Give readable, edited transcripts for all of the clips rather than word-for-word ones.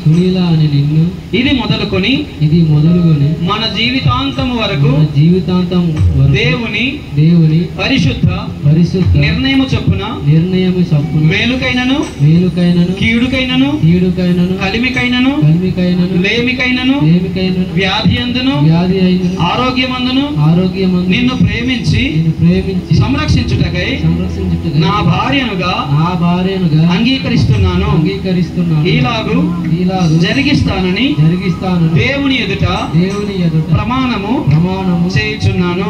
సునీల అని నిన్ను ఇది మొదలుకొని మన జీవితాంతం వరకు దేవుని పరిశుద్ధ నిర్ణయము చొప్పున మేలుకైనను కీడుకైనను కలిమికైనను లేమికైనను వ్యాధి అందును ఆరోగ్యమందును నిన్ను ప్రేమించి సంరక్షించుటకై నా భార్యనుగా అంగీకరిస్తున్నాను ఇలాగు జరిగిస్తానని దేవుని ఎదుట ప్రమాణము చేయుచున్నాను.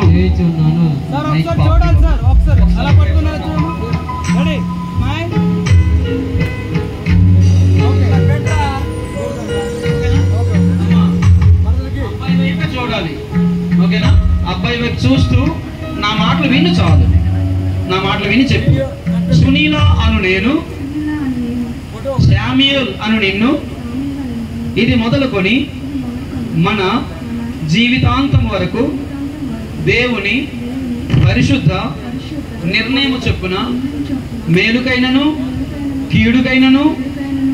చూడాలి, ఓకేనా? అబ్బాయి వైపు చూస్తూ నా మాటలు విని చాలు, నా మాటలు విని చెప్పు. సునీల అను నేను, శామ్యూల్ అను నిన్ను, ఇది మొదలుకొని మన జీవితాంతం వరకు దేవుని పరిశుద్ధ నిర్ణయము చొప్పున మేలుకైనను కీడుకైనను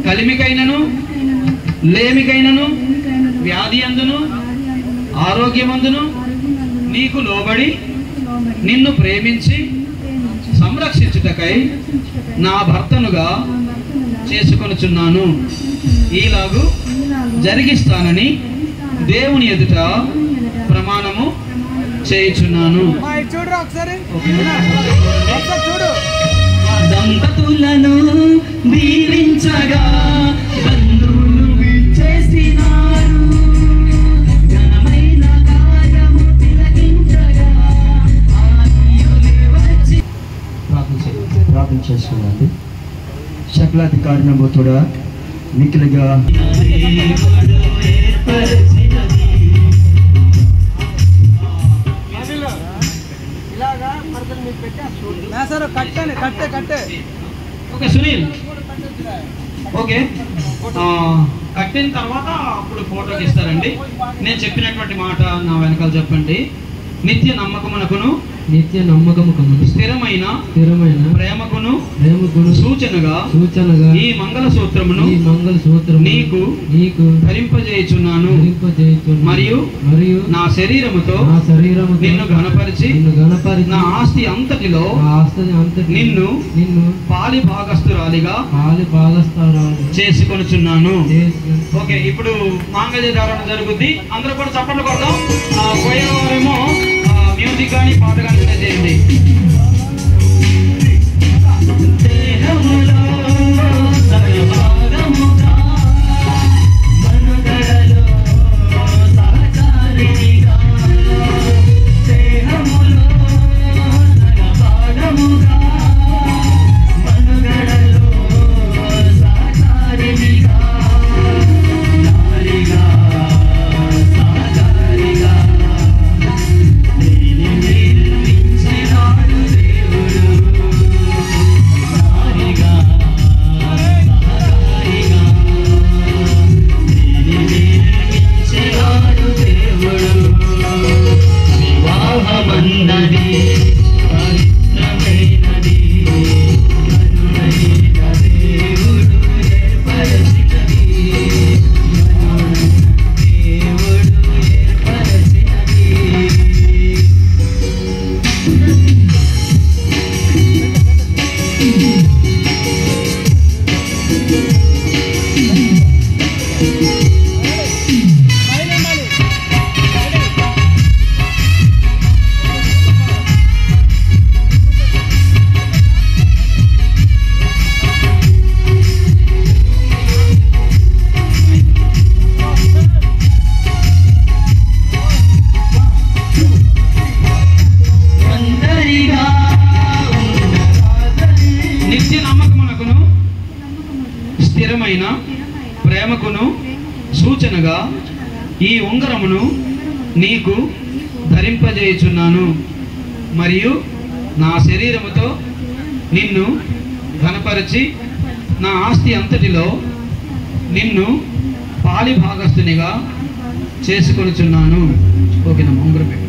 కలిమికైనను లేమికైనను వ్యాధి అందును ఆరోగ్యమందును నీకు లోబడి నిన్ను ప్రేమించి సంరక్షించుటకై నా భర్తనుగా చేసుకొనుచున్నాను. ఈలాగు జరిగిస్తానని దేవుని ఎదుట ప్రమాణము చేయుచున్నాను. దంపతులను దీవించగా బంధువులు విచ్చేసినారు, ఘనమైన కార్యము తిలకించగా ఆత్మీయులే వచ్చి. ప్రార్థన చేసుకున్నాండి. సకలాధికారి నమ్ముతుడా మిక్కిలిగా ఓకే సునీల్, ఓకే కట్టిన తర్వాత అప్పుడు ఫోటోకి ఇస్తారండి. నేను చెప్పినటువంటి మాట నా వెనకాల చెప్పండి. నిత్య నమ్మకమునకును స్థిరమైన ప్రేమకును సూచనగా ఈ మంగళసూత్రమును నీకు ధరింపజేయుచున్నాను. మరియు నా శరీరముతో నిన్ను ఘనపరిచి నా ఆస్తి అంతటిలో నిన్ను పాలి భాగస్తురాలిగా చేసుకొనుచున్నాను. ఓకే, ఇప్పుడు మాంగళ్య ధారణ జరుగుద్ది. అందరూ కూడా చప్పట్లు కొడదాం. పోయేవారేమో మ్యూజిక్ కానీ పాట కానీ చేయండి. స్థిరమైన ప్రేమకును సూచనగా ఈ ఉంగరమును నీకు ధరింపజేయుచున్నాను. మరియు నా శరీరముతో నిన్ను ఘనపరిచి నా ఆస్తి అంతటిలో నిన్ను పాలి భాగస్తునిగా చేసుకొనుచున్నాను. ఓకేనమ్మా, ఉంగరం పెట్టు.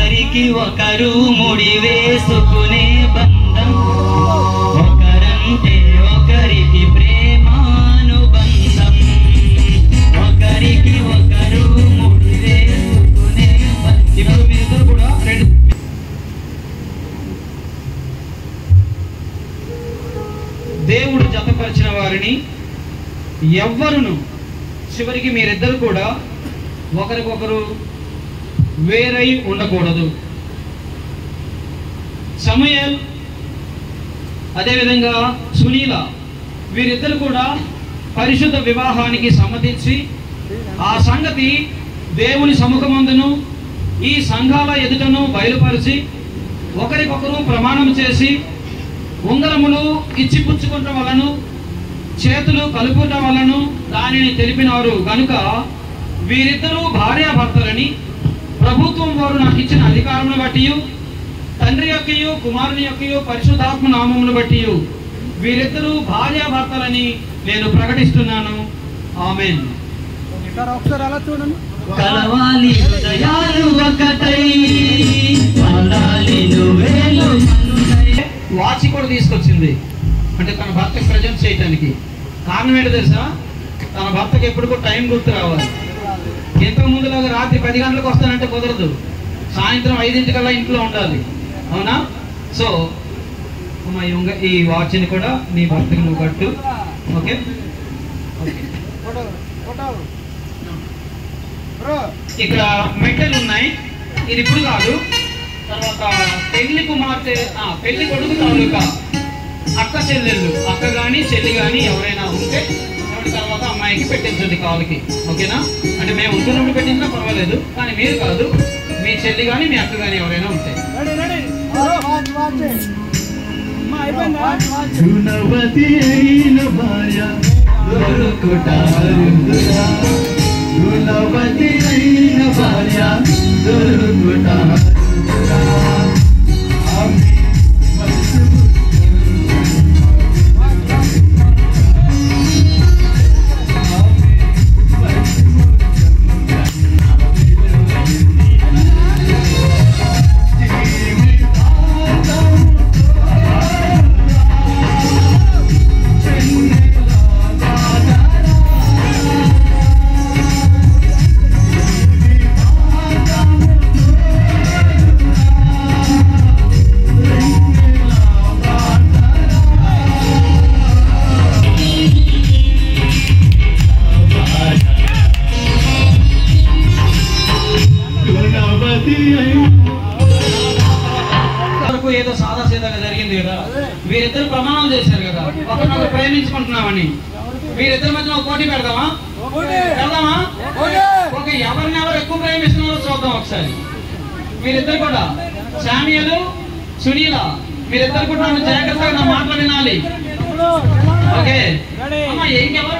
ఒకరికి ఒకరు ముడి వేసుకునే బంధం, ఒకరంటే ఒకరికి ప్రేమానుబంధం, ఒకరికి ఒకరు ముడి వేసుకునే బంధం. ఇప్పుడు మీరిద్దరు కూడా దేవుడు జతపరిచిన వారిని ఎవ్వరును చివరికి మీరిద్దరు కూడా ఒకరికొకరు వేరై ఉండకూడదు. సమూయేల్ అదేవిధంగా సునీల వీరిద్దరు కూడా పరిశుద్ధ వివాహానికి సమ్మతించి ఆ సంగతి దేవుని సముఖమందును ఈ సంఘాల ఎదుటను బయలుపరిచి ఒకరికొకరు ప్రమాణం చేసి ఉంగరములు ఇచ్చిపుచ్చుకుంట వలను చేతులు కలుపుట వలను దానిని తెలిపినారు కనుక వీరిద్దరూ భార్యాభర్తలని ప్రభుత్వం వారు నాకు ఇచ్చిన అధికారమును బట్టి తండ్రి యొక్కయు కుమారుని యొక్కయు పరిశుద్ధాత్మ నామమును బట్టి వీరిద్దరూ భార్యాభర్తలని నేను ప్రకటిస్తున్నాను. ఆమేన్. కలవాలి హృదయాలు ఒకటై, వాడాలి నువ్వేలు మనునై. వాచి కూడా తీసుకొచ్చింది, అంటే తన భర్తకి ప్రజెంట్ చేయటానికి. కారణం ఏంటో తెలుసా? తన భర్తకి ఎప్పుడు టైం గుర్తు రావాలి. ఎంతో ముందులాగా రాత్రి 10 గంటలకు వస్తానంటే కుదరదు, సాయంత్రం 5 ఇంట్లో ఉండాలి. అవునా? సో అమ్మా ఈ వాచ్ని కూడా నీ భర్తకి నువ్వు కట్టు. ఓకే, ఇక్కడ మెట్టెలు ఉన్నాయి, ఇది ఇప్పుడు కాదు. తర్వాత పెళ్లి కుమార్తె పెళ్లి కొడుకు తాలూకా అక్క చెల్లెళ్ళు, అక్క కానీ చెల్లి కానీ ఎవరైనా ఉంటే తర్వాత అమ్మాయికి పెట్టించండి కాలుకి. ఓకేనా? అంటే మేము ఉంటున్నప్పుడు పెట్టించినా పర్వాలేదు, కానీ మీరు కాదు, మీ చెల్లి కానీ మీ అక్క కానీ ఎవరైనా ఉంటే. గుణవతి అయిన భార్య దొరుకుటారుందురా, గుణవతి అయిన భార్య దొరుకుటారుందురా. ఆమె మనసు ఏదో సాదా సీదాగా జరిగింది కదా, వీరిద్దరు ప్రమాణం చేశారు కదా ఒకరినొకరు ప్రేమించుకుంటున్నామని. వీరిద్దరి మధ్య ఒక పోటీ పెడదామా? ఓకే, ఎవరినెవరు ఎక్కువ ప్రేమిస్తున్నారో చూద్దాం ఒకసారి. వీరిద్దరు కూడా శామ్యూయలు సునీల మీరిద్దరు కూడా జాగ్రత్తగా నా మాటలు వినాలి. ఓకే అమ్మా, ఇంకెవరు